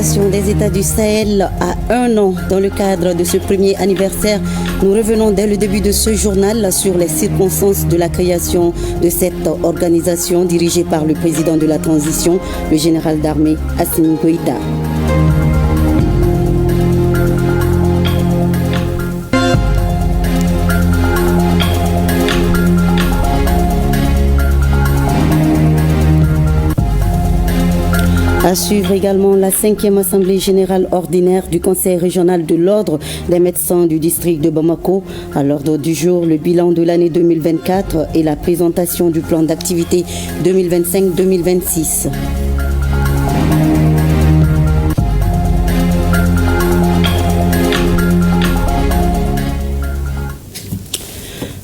Confédération des États du Sahel a 1 an. Dans le cadre de ce premier anniversaire, nous revenons dès le début de ce journal sur les circonstances de la création de cette organisation dirigée par le président de la transition, le général d'armée Assimi Goïta. À suivre également la 5e Assemblée générale ordinaire du Conseil régional de l'Ordre des médecins du district de Bamako. À l'ordre du jour, le bilan de l'année 2024 et la présentation du plan d'activité 2025-2026.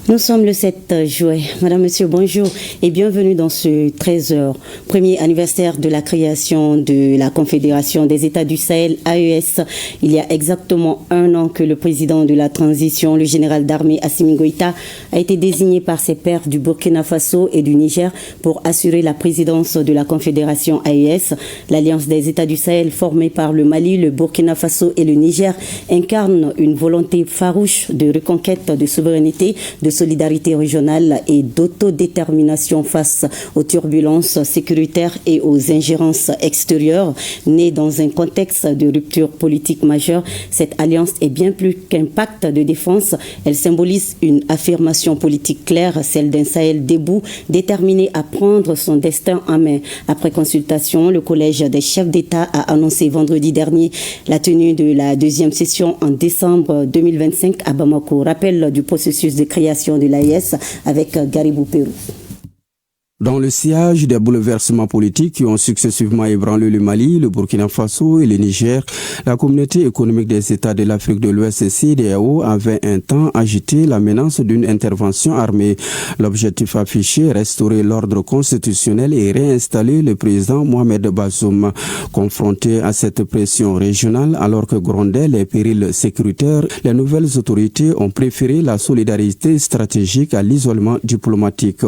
Nous sommes le 7 juin. Madame, Monsieur, bonjour et bienvenue dans ce 13h, premier anniversaire de la création de la Confédération des États du Sahel, AES. Il y a exactement 1 an que le président de la transition, le général d'armée Assimi Goïta, a été désigné par ses pairs du Burkina Faso et du Niger pour assurer la présidence de la Confédération AES. L'Alliance des États du Sahel, formée par le Mali, le Burkina Faso et le Niger, incarne une volonté farouche de reconquête de souveraineté, de solidarité régionale et d'autodétermination face aux turbulences sécuritaires et aux ingérences extérieures. Née dans un contexte de rupture politique majeure, cette alliance est bien plus qu'un pacte de défense. Elle symbolise une affirmation politique claire, celle d'un Sahel debout, déterminé à prendre son destin en main. Après consultation, le Collège des chefs d'État a annoncé vendredi dernier la tenue de la 2e session en décembre 2025 à Bamako. Rappel du processus de création de l'AES avec Garibou Pérou. Dans le sillage des bouleversements politiques qui ont successivement ébranlé le Mali, le Burkina Faso et le Niger, la communauté économique des États de l'Afrique de l'Ouest CEDEAO avait un temps agité la menace d'une intervention armée. L'objectif affiché, restaurer l'ordre constitutionnel et réinstaller le président Mohamed Bazoum. Confronté à cette pression régionale, alors que grondaient les périls sécuritaires, les nouvelles autorités ont préféré la solidarité stratégique à l'isolement diplomatique.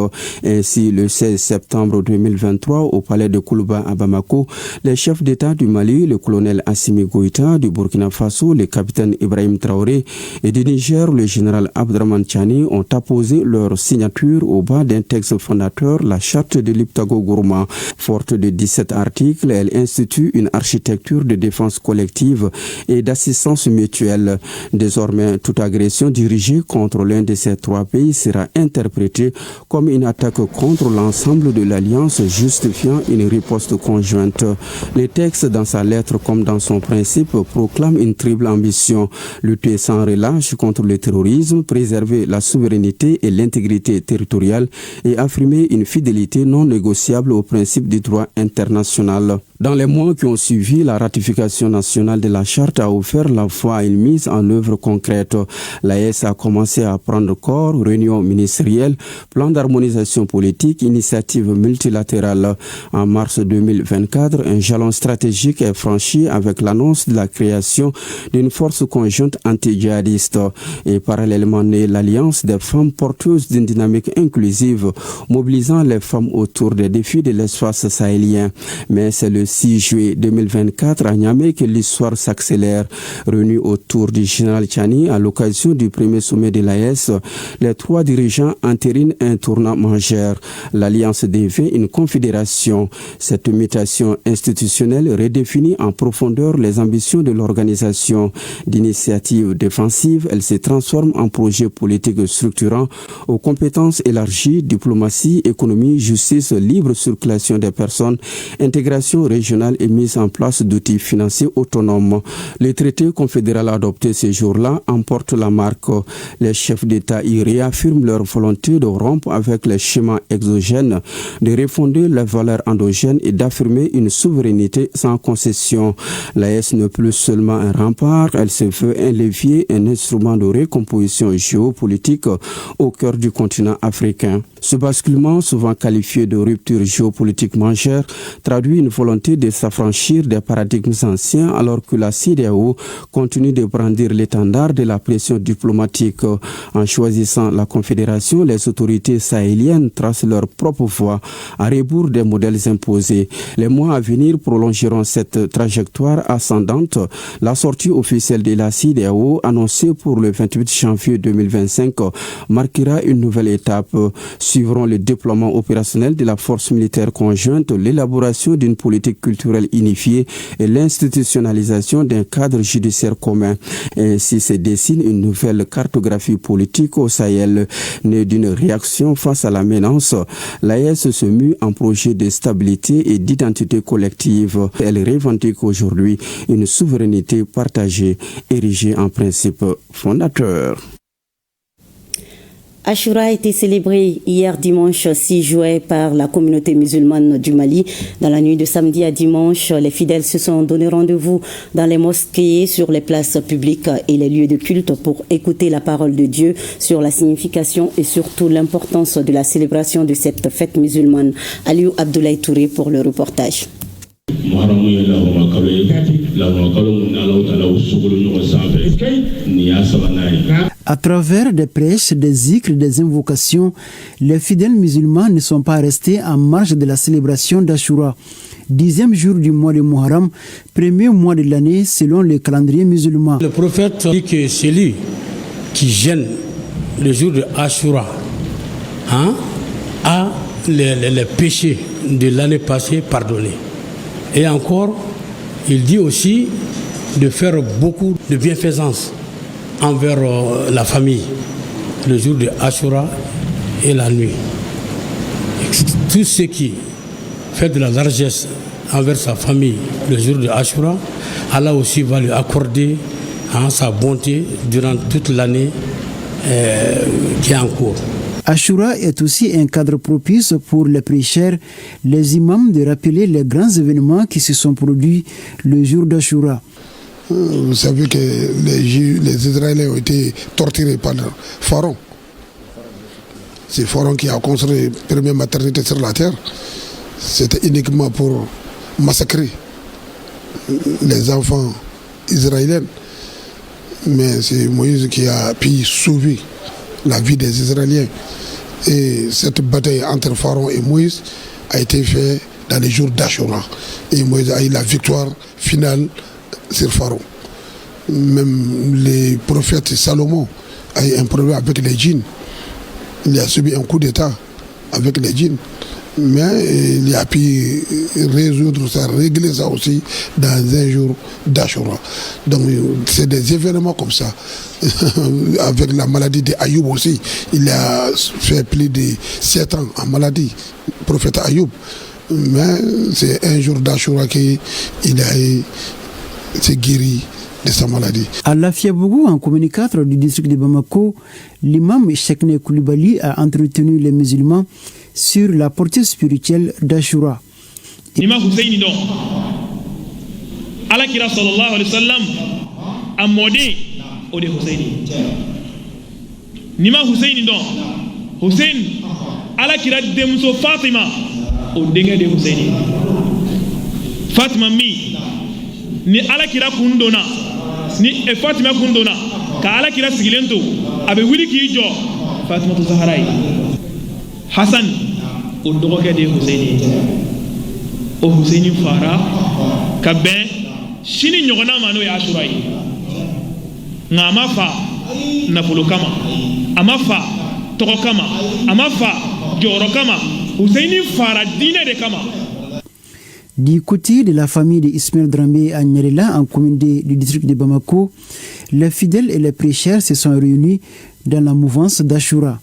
Ainsi, le 16 septembre 2023, au palais de Koulouba à Bamako, les chefs d'État du Mali, le colonel Assimi Goïta, du Burkina Faso, le capitaine Ibrahim Traoré et du Niger, le général Abdraman Tchani, ont apposé leur signature au bas d'un texte fondateur, la charte de Liptako Gourma. Forte de 17 articles, elle institue une architecture de défense collective et d'assistance mutuelle. Désormais, toute agression dirigée contre l'un de ces 3 pays sera interprétée comme une attaque contre l'ensemble de l'Alliance, justifiant une riposte conjointe. Le texte, dans sa lettre comme dans son principe, proclame une triple ambition: lutter sans relâche contre le terrorisme, préserver la souveraineté et l'intégrité territoriale et affirmer une fidélité non négociable aux principes du droit international. Dans les mois qui ont suivi, la ratification nationale de la charte a offert la foi à une mise en œuvre concrète. L'AES a commencé à prendre corps, réunion ministérielle, plan d'harmonisation politique, initiative multilatérale. En mars 2024, un jalon stratégique est franchi avec l'annonce de la création d'une force conjointe anti-djihadiste et parallèlement née l'Alliance des femmes porteuses d'une dynamique inclusive, mobilisant les femmes autour des défis de l'espace sahélien. Mais c'est le 6 juillet 2024 à Niamey que l'histoire s'accélère. Réunis autour du général Tchani à l'occasion du premier sommet de l'AES, les 3 dirigeants entérinent un tournant majeur. L'Alliance devient une confédération. Cette mutation institutionnelle redéfinit en profondeur les ambitions de l'organisation. D'initiative défensive, elle se transforme en projet politique structurant aux compétences élargies, diplomatie, économie, justice, libre circulation des personnes, intégration régionale et mise en place d'outils financiers autonomes. Le traité confédéral adopté ce jour-là emporte la marque. Les chefs d'État y réaffirment leur volonté de rompre avec les schémas exogènes, de refonder les valeurs endogènes et d'affirmer une souveraineté sans concession. L'AES n'est plus seulement un rempart, elle se veut un levier, un instrument de recomposition géopolitique au cœur du continent africain. Ce basculement, souvent qualifié de rupture géopolitique majeure, traduit une volonté de s'affranchir des paradigmes anciens alors que la CEDEAO continue de brandir l'étendard de la pression diplomatique. En choisissant la Confédération, les autorités sahéliennes tracent leur propre voie à rebours des modèles imposés. Les mois à venir prolongeront cette trajectoire ascendante. La sortie officielle de la CEDEAO, annoncée pour le 28 janvier 2025, marquera une nouvelle étape. Suivront le déploiement opérationnel de la force militaire conjointe, l'élaboration d'une politique culturelle unifiée et l'institutionnalisation d'un cadre judiciaire commun. Ainsi se dessine une nouvelle cartographie politique au Sahel, née d'une réaction face à la menace. L'AES se mue en projet de stabilité et d'identité collective. Elle revendique aujourd'hui une souveraineté partagée, érigée en principe fondateur. Ashura a été célébré hier dimanche 6 juillet par la communauté musulmane du Mali. Dans la nuit de samedi à dimanche, les fidèles se sont donné rendez-vous dans les mosquées, sur les places publiques et les lieux de culte pour écouter la parole de Dieu sur la signification et surtout l'importance de la célébration de cette fête musulmane. Aliou Abdoulaye Touré pour le reportage. À travers des prêches, des zikrs, des invocations, les fidèles musulmans ne sont pas restés en marge de la célébration d'Ashura, 10e jour du mois de Muharram, premier mois de l'année selon le calendrier musulman. Le prophète dit que celui qui jeûne le jour de Ashura a les péchés de l'année passée pardonnés. Et encore, il dit aussi de faire beaucoup de bienfaisance envers la famille, le jour de Ashura et la nuit. Tout ce qui fait de la largesse envers sa famille le jour de Ashura, Allah aussi va lui accorder sa bonté durant toute l'année qui est en cours. Ashura est aussi un cadre propice pour les prêcheurs, les imams de rappeler les grands événements qui se sont produits le jour d'Ashura. Vous savez que les Israéliens ont été torturés par le Pharaon. C'est Pharaon qui a construit la première maternité sur la terre. C'était uniquement pour massacrer les enfants israéliens. Mais c'est Moïse qui a pu sauver la vie des Israéliens. Et cette bataille entre Pharaon et Moïse a été faite dans les jours d'Ashura. Et Moïse a eu la victoire finale sur Pharaon. Même les prophètes Salomon a eu un problème avec les djinns. Il a subi un coup d'état avec les djinns. Mais il a pu résoudre ça, régler ça aussi dans un jour d'Ashura. Donc c'est des événements comme ça. Avec la maladie d'Ayoub aussi, il a fait plus de 7 ans en maladie, le prophète Ayoub. Mais c'est un jour d'Ashura qu'il s'est guéri de sa maladie. À Lafiabougou, en communicateur du district de Bamako, l'imam Chekne Koulibaly a entretenu les musulmans sur la portée spirituelle d'Ashura. L'imam Hussein donc, Alakira sallallahu alayhi wa sallam a modé au de Hussein. L'imam Hussein donc, Hussein Alakira demso Fatima au dengue de Hussein. Fatima mi ni Alakira kundona ni Fatima kundona ka Alakira sigilento abe wili ki jo Fatima to Zaharai. Hassan o dɔgɔkɛ de Hussein o Hussein fara ka bɛn sini ɲɔgɔnna ma n'o ye Ashura ye nka a ma fa nafolo kama a ma fa tɔgɔ kama a ma fa jɔyɔrɔ kama Hussein fara diinɛ de kama. Du côté de la famille de Ismaël Dramé à Nyerela, en commune du district de Bamako, les fidèles et les prêcheurs se sont réunis dans la mouvance d'Ashura.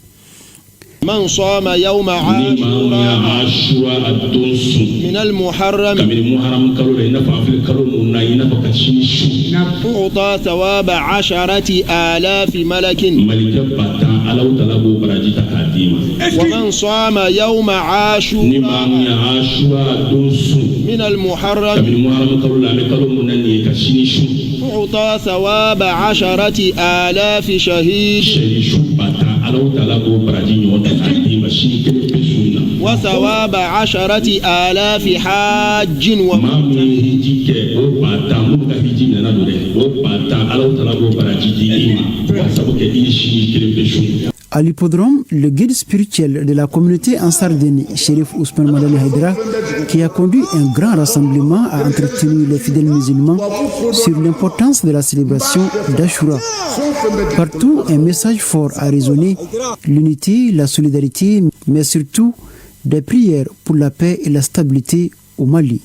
من صام يوم عاشوراء من المحرم أعطى ثواب 10,000 ملك ومن صام يوم عاشوراء من المحرم أعطى ثواب 10,000 شهيد. وثواب 10,000 حاج À l'hippodrome, le guide spirituel de la communauté Ansar Dine, Chérif Ousmane Madali Haïdra, qui a conduit un grand rassemblement, a entretenu les fidèles musulmans sur l'importance de la célébration d'Ashura. Partout, un message fort a résonné, l'unité, la solidarité, mais surtout des prières pour la paix et la stabilité au Mali.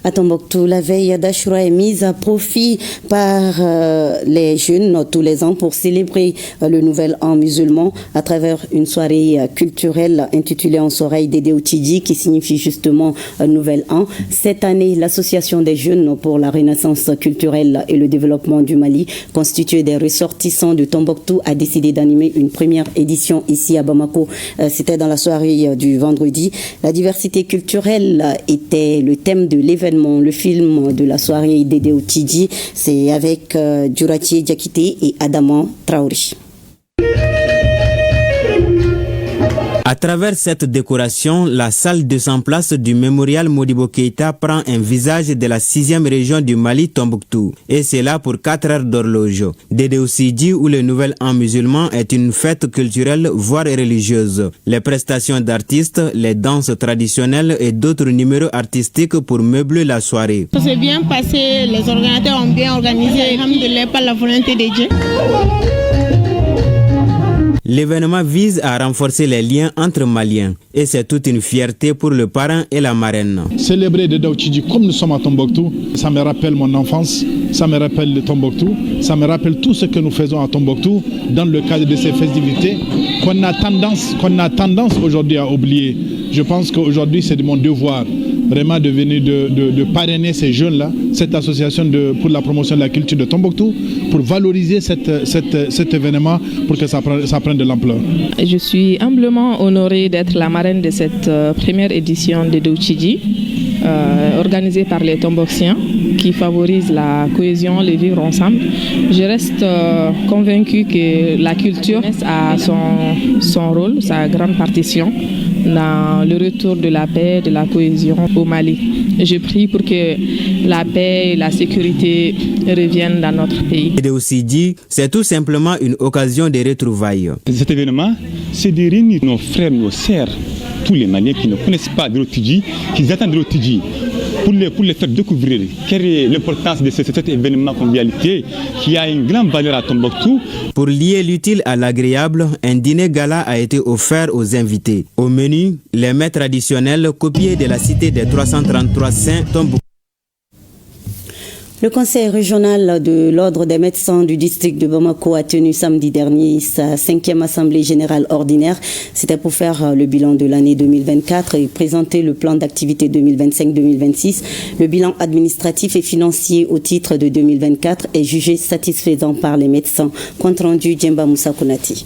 À Tombouctou, la veille d'Ashura est mise à profit par les jeunes tous les ans pour célébrer le nouvel an musulman à travers une soirée culturelle intitulée En Soreille Dédé Outidi qui signifie justement nouvel an. Cette année, l'association des jeunes pour la renaissance culturelle et le développement du Mali, constituée des ressortissants de Tombouctou, a décidé d'animer une première édition ici à Bamako. C'était dans la soirée du vendredi. La diversité culturelle était le thème de l'événement. Le film de la soirée Dédé Outidi, c'est avec Djurati Diakité et Adama Traoré. À travers cette décoration, la salle 200 places du mémorial Modibo Keïta prend un visage de la 6e région du Mali, Tombouctou. Et c'est là pour 4 heures d'horloge. Dédé Outidi, où le nouvel an musulman est une fête culturelle, voire religieuse. Les prestations d'artistes, les danses traditionnelles et d'autres numéros artistiques pour meubler la soirée. Ça s'est bien passé, les organisateurs ont bien organisé, alhamdoulilah, par la volonté de Dieu. L'événement vise à renforcer les liens entre Maliens et c'est toute une fierté pour le parrain et la marraine. Célébrer Dédé Outidi comme nous sommes à Tombouctou, ça me rappelle mon enfance, ça me rappelle le Tombouctou, ça me rappelle tout ce que nous faisons à Tombouctou dans le cadre de ces festivités qu'on a tendance aujourd'hui à oublier. Je pense qu'aujourd'hui c'est de mon devoir vraiment de venir de parrainer ces jeunes-là, cette association pour la promotion de la culture de Tombouctou, pour valoriser cet événement, pour que ça prenne de l'ampleur. Je suis humblement honorée d'être la marraine de cette première édition de Dédé Outidi, organisée par les Tombouctiens, qui favorise la cohésion, le vivre ensemble. Je reste convaincue que la culture a son rôle, sa grande partition dans le retour de la paix, de la cohésion au Mali. Je prie pour que la paix et la sécurité reviennent dans notre pays. Dédé Outidi, c'est tout simplement une occasion de retrouvailles. Cet événement, c'est de réunir nos frères, nos sœurs, tous les Maliens qui ne connaissent pas Dédé Outidi, qui attendent Dédé Outidi, pour les faire découvrir quelle est l'importance de cet événement convivialité qui a une grande valeur à Tombouctou. Pour lier l'utile à l'agréable, un dîner gala a été offert aux invités. Au menu, les mets traditionnels copiés de la cité des 333 saints Tombouctou. Le conseil régional de l'ordre des médecins du district de Bamako a tenu samedi dernier sa 5e assemblée générale ordinaire. C'était pour faire le bilan de l'année 2024 et présenter le plan d'activité 2025-2026. Le bilan administratif et financier au titre de 2024 est jugé satisfaisant par les médecins. Compte rendu Djemba Moussa Konati.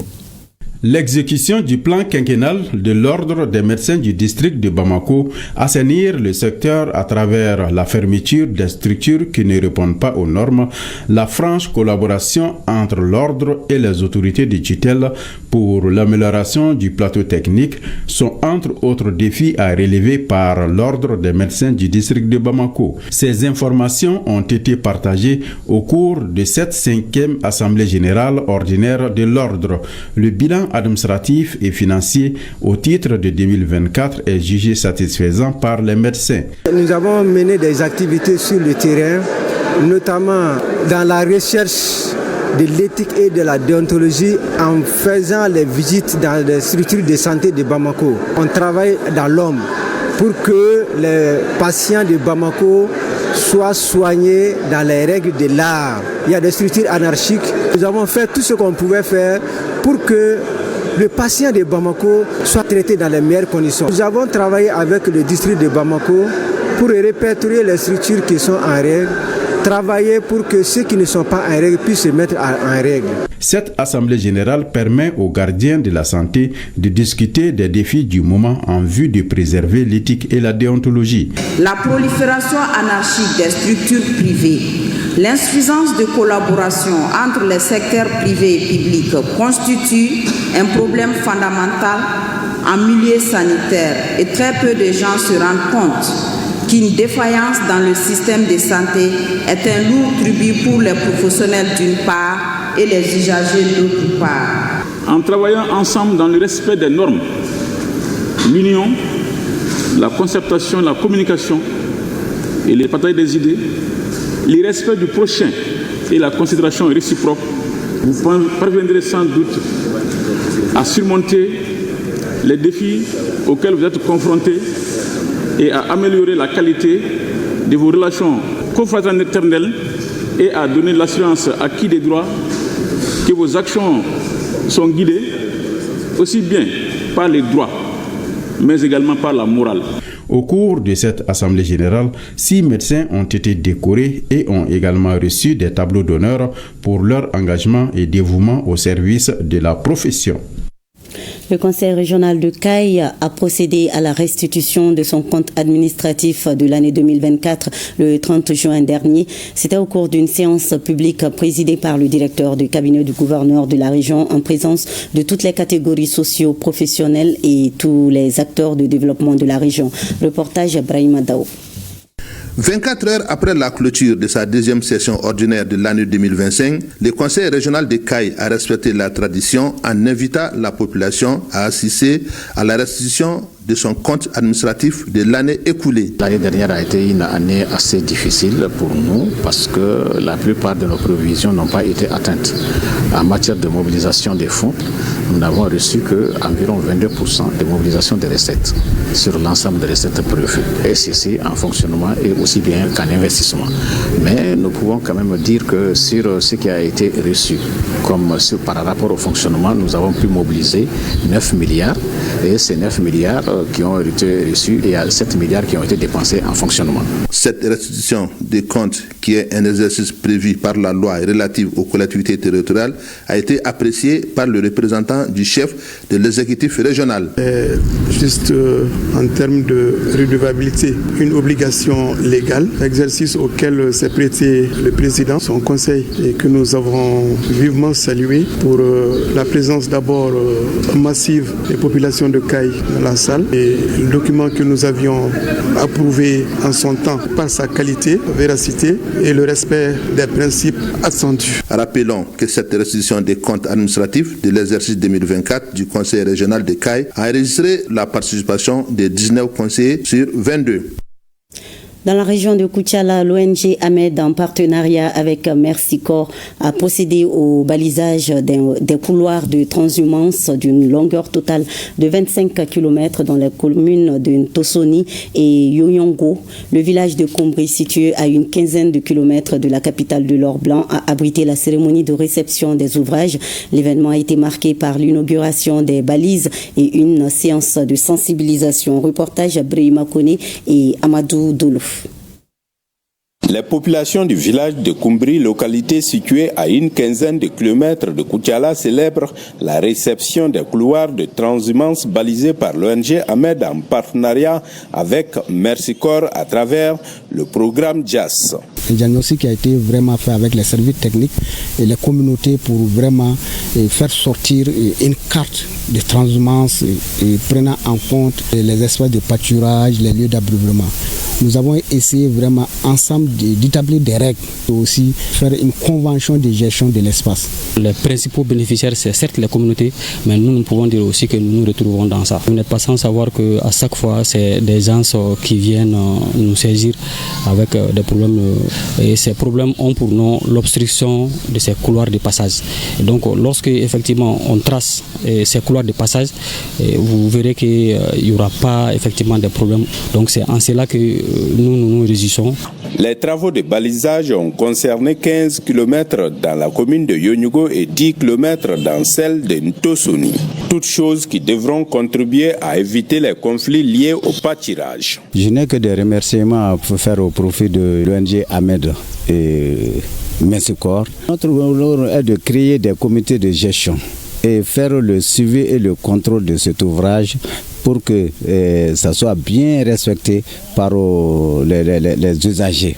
L'exécution du plan quinquennal de l'ordre des médecins du district de Bamako, assainir le secteur à travers la fermeture des structures qui ne répondent pas aux normes, la franche collaboration entre l'ordre et les autorités de tutelle pour l'amélioration du plateau technique sont entre autres défis à relever par l'ordre des médecins du district de Bamako. Ces informations ont été partagées au cours de cette 5e assemblée générale ordinaire de l'ordre. Le bilan administratif et financier au titre de 2024 est jugé satisfaisant par les médecins. Nous avons mené des activités sur le terrain, notamment dans la recherche de l'éthique et de la déontologie en faisant les visites dans les structures de santé de Bamako. On travaille dans l'homme pour que les patients de Bamako soient soignés dans les règles de l'art. Il y a des structures anarchiques. Nous avons fait tout ce qu'on pouvait faire pour que le patient de Bamako soit traité dans les meilleures conditions. Nous avons travaillé avec le district de Bamako pour répertorier les structures qui sont en règle, travailler pour que ceux qui ne sont pas en règle puissent se mettre en règle. Cette assemblée générale permet aux gardiens de la santé de discuter des défis du moment en vue de préserver l'éthique et la déontologie. La prolifération anarchique des structures privées, L'insuffisance de collaboration entre les secteurs privés et publics constitue un problème fondamental en milieu sanitaire et très peu de gens se rendent compte qu'une défaillance dans le système de santé est un lourd tribut pour les professionnels d'une part et les usagers d'autre part. En travaillant ensemble dans le respect des normes, l'union, la concertation, la communication et le partage des idées, le respect du prochain et la considération réciproque, vous parviendrez sans doute à surmonter les défis auxquels vous êtes confrontés et à améliorer la qualité de vos relations confraternelles et à donner l'assurance acquis des droits que vos actions sont guidées aussi bien par les droits, mais également par la morale. Au cours de cette Assemblée générale, 6 médecins ont été décorés et ont également reçu des tableaux d'honneur pour leur engagement et dévouement au service de la profession. Le conseil régional de Caille a procédé à la restitution de son compte administratif de l'année 2024 le 30 juin dernier. C'était au cours d'une séance publique présidée par le directeur du cabinet du gouverneur de la région en présence de toutes les catégories socio-professionnelles et tous les acteurs de développement de la région. Reportage Brahima Dao. 24 heures après la clôture de sa deuxième session ordinaire de l'année 2025, le conseil régional de Caille a respecté la tradition en invitant la population à assister à la restitution de son compte administratif de l'année écoulée. L'année dernière a été une année assez difficile pour nous parce que la plupart de nos prévisions n'ont pas été atteintes. En matière de mobilisation des fonds, nous n'avons reçu qu'environ 22% de mobilisation des recettes sur l'ensemble des recettes prévues. Et ceci en fonctionnement et aussi bien qu'en investissement. Mais nous pouvons quand même dire que sur ce qui a été reçu, comme par rapport au fonctionnement, nous avons pu mobiliser 9 milliards et ces 9 milliards qui ont été reçus et il y a 7 milliards qui ont été dépensés en fonctionnement. Cette restitution des comptes, qui est un exercice prévu par la loi relative aux collectivités territoriales, a été appréciée par le représentant du chef de l'exécutif régional. Juste en termes de redevabilité, une obligation légale, exercice auquel s'est prêté le président, son conseil, et que nous avons vivement salué pour la présence d'abord massive des populations de Caille dans la salle et le document que nous avions approuvé en son temps par sa qualité, véracité et le respect des principes attendus. Rappelons que cette restitution des comptes administratifs de l'exercice 2024 du conseil régional de Caille a enregistré la participation de 19 conseillers sur 22. Dans la région de Koutiala, l'ONG Ahmed, en partenariat avec Merci Corps, a procédé au balisage des couloirs de transhumance d'une longueur totale de 25 km dans les communes de Ntosoni et Yoyongo. Le village de Kombri, situé à une quinzaine de kilomètres de la capitale de l'Or-Blanc, a abrité la cérémonie de réception des ouvrages. L'événement a été marqué par l'inauguration des balises et une séance de sensibilisation. Reportage Brahima Kone et Amadou Dolouf. Les populations du village de Kombri, localité située à une quinzaine de kilomètres de Koutiala, célèbrent la réception des couloirs de transhumance balisés par l'ONG Ahmed en partenariat avec Merci Corps à travers le programme JAS. Le diagnostic a été vraiment fait avec les services techniques et les communautés pour vraiment faire sortir une carte de transhumance et prenant en compte les espaces de pâturage, les lieux d'abreuvement. Nous avons essayé vraiment ensemble d'établir des règles et aussi faire une convention de gestion de l'espace. Les principaux bénéficiaires, c'est certes les communautés, mais nous pouvons dire aussi que nous nous retrouvons dans ça. Vous n'êtes pas sans savoir qu'à chaque fois, c'est des gens qui viennent nous saisir avec des problèmes. Et ces problèmes ont pour nous l'obstruction de ces couloirs de passage. Et donc, lorsque effectivement on trace ces couloirs de passage, vous verrez qu'il n'y aura pas effectivement de problèmes. Donc, c'est en cela que nous résistons. Les travaux de balisage ont concerné 15 km dans la commune de Yonyugo et 10 km dans celle de Ntosoni. Toutes choses qui devront contribuer à éviter les conflits liés au pâturage. Je n'ai que des remerciements à faire au profit de l'ONG Ahmed et Merci Corps. Notre rôle est de créer des comités de gestion et faire le suivi et le contrôle de cet ouvrage pour que ça soit bien respecté par les usagers.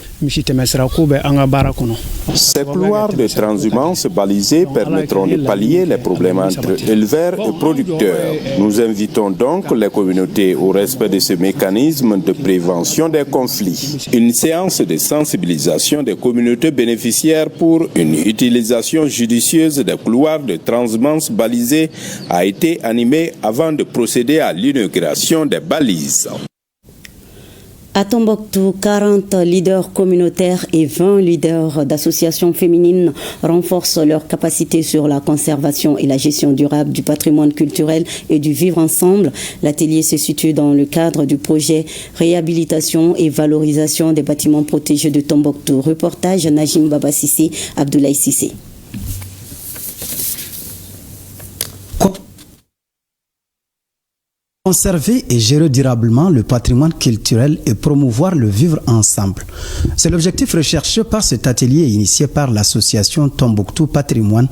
Ces couloirs de transhumance balisés permettront de pallier les problèmes entre éleveurs et producteurs. Nous invitons donc les communautés au respect de ce mécanisme de prévention des conflits. Une séance de sensibilisation des communautés bénéficiaires pour une utilisation judicieuse des couloirs de transhumance balisés a été animée avant de procéder à l'inauguration des balises. À Tombouctou, 40 leaders communautaires et 20 leaders d'associations féminines renforcent leurs capacités sur la conservation et la gestion durable du patrimoine culturel et du vivre ensemble. L'atelier se situe dans le cadre du projet réhabilitation et valorisation des bâtiments protégés de Tombouctou. Reportage Najim Baba Sissé, Abdoulaye Sissé. Conserver et gérer durablement le patrimoine culturel et promouvoir le vivre ensemble. C'est l'objectif recherché par cet atelier initié par l'association Tombouctou Patrimoine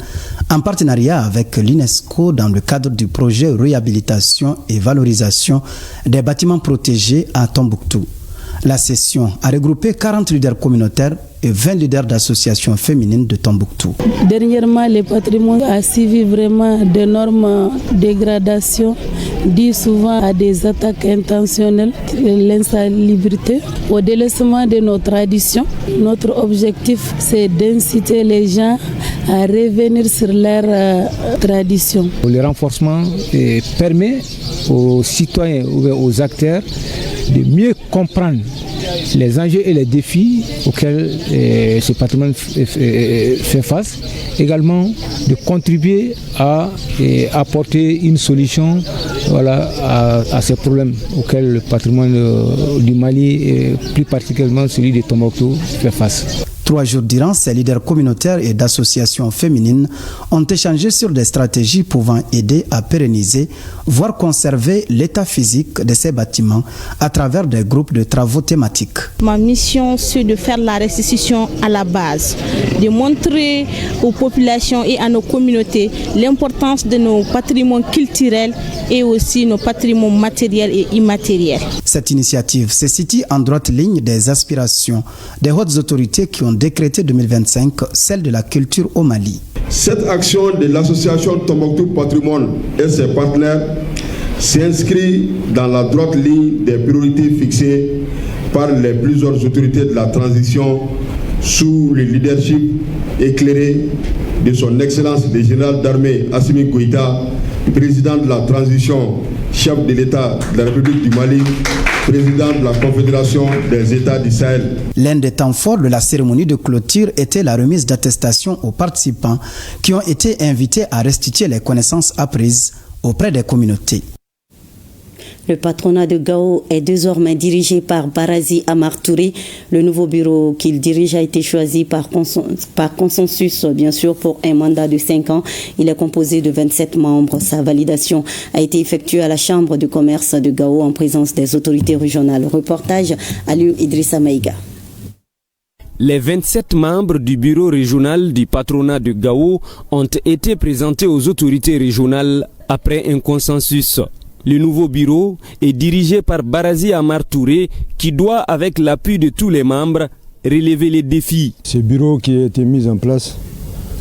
en partenariat avec l'UNESCO dans le cadre du projet réhabilitation et valorisation des bâtiments protégés à Tombouctou. La session a regroupé 40 leaders communautaires et 20 leaders d'associations féminines de Tombouctou. Dernièrement, le patrimoine a suivi vraiment d'énormes dégradations dues souvent à des attaques intentionnelles, l'insalubrité, au délaissement de nos traditions. Notre objectif, c'est d'inciter les gens à revenir sur leurs traditions. Le renforcement permet aux citoyens ou aux acteurs de mieux comprendre les enjeux et les défis auxquels ce patrimoine fait face, également de contribuer à apporter une solution à ces problèmes auxquels le patrimoine du Mali et plus particulièrement celui de Tombouctou fait face. 3 jours durant, ces leaders communautaires et d'associations féminines ont échangé sur des stratégies pouvant aider à pérenniser, voire conserver l'état physique de ces bâtiments à travers des groupes de travaux thématiques. Ma mission, c'est de faire la restitution à la base, de montrer aux populations et à nos communautés l'importance de nos patrimoines culturels et aussi nos patrimoines matériels et immatériels. Cette initiative se situe en droite ligne des aspirations des hautes autorités qui ont décrété 2025 celle de la culture au Mali. Cette action de l'association Tombouctou Patrimoine et ses partenaires s'inscrit dans la droite ligne des priorités fixées par les plusieurs autorités de la transition sous le leadership éclairé de son Excellence le général d'armée Assimi Goïta, président de la transition, chef de l'État de la République du Mali, président de la Confédération des États du Sahel. L'un des temps forts de la cérémonie de clôture était la remise d'attestations aux participants qui ont été invités à restituer les connaissances apprises auprès des communautés. Le patronat de Gao est désormais dirigé par Barazi Amar Touré. Le nouveau bureau qu'il dirige a été choisi par consensus, bien sûr, pour un mandat de 5 ans. Il est composé de 27 membres. Sa validation a été effectuée à la Chambre de commerce de Gao en présence des autorités régionales. Reportage Aliou Idrissa Maïga. Les 27 membres du bureau régional du patronat de Gao ont été présentés aux autorités régionales après un consensus. Le nouveau bureau est dirigé par Barazi Amar Touré qui doit, avec l'appui de tous les membres, relever les défis. Ce bureau qui a été mis en place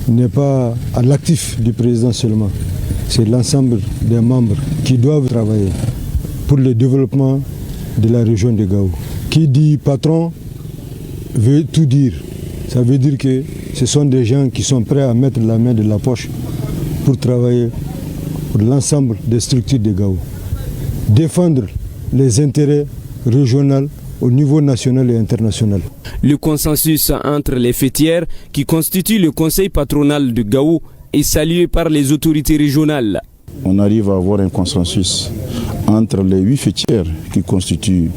n'est pas à l'actif du président seulement. C'est l'ensemble des membres qui doivent travailler pour le développement de la région de Gao. Qui dit patron veut tout dire. Ça veut dire que ce sont des gens qui sont prêts à mettre la main de la poche pour travailler pour l'ensemble des structures de Gao. Défendre les intérêts régionaux au niveau national et international. Le consensus entre les fêtières qui constituent le conseil patronal de Gao est salué par les autorités régionales. On arrive à avoir un consensus entre les 8 fêtières qui constituent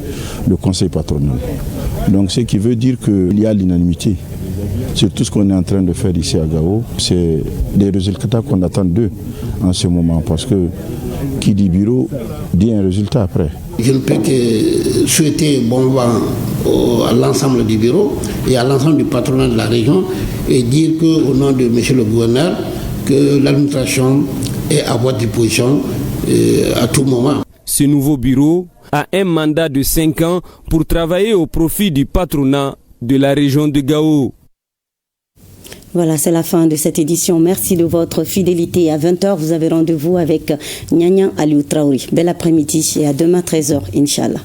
le conseil patronal. Donc ce qui veut dire qu'il y a l'unanimité sur tout ce qu'on est en train de faire ici à Gao. C'est des résultats qu'on attend d'eux en ce moment parce que qui dit bureau dit un résultat après. Je ne peux que souhaiter bon vent à l'ensemble du bureau et à l'ensemble du patronat de la région et dire qu'au nom de M. le gouverneur, que l'administration est à votre disposition à tout moment. Ce nouveau bureau a un mandat de 5 ans pour travailler au profit du patronat de la région de Gao. Voilà, c'est la fin de cette édition. Merci de votre fidélité. À 20h, vous avez rendez-vous avec Nyanya Aliou Traouri. Bel après-midi et à demain 13h, Inch'Allah.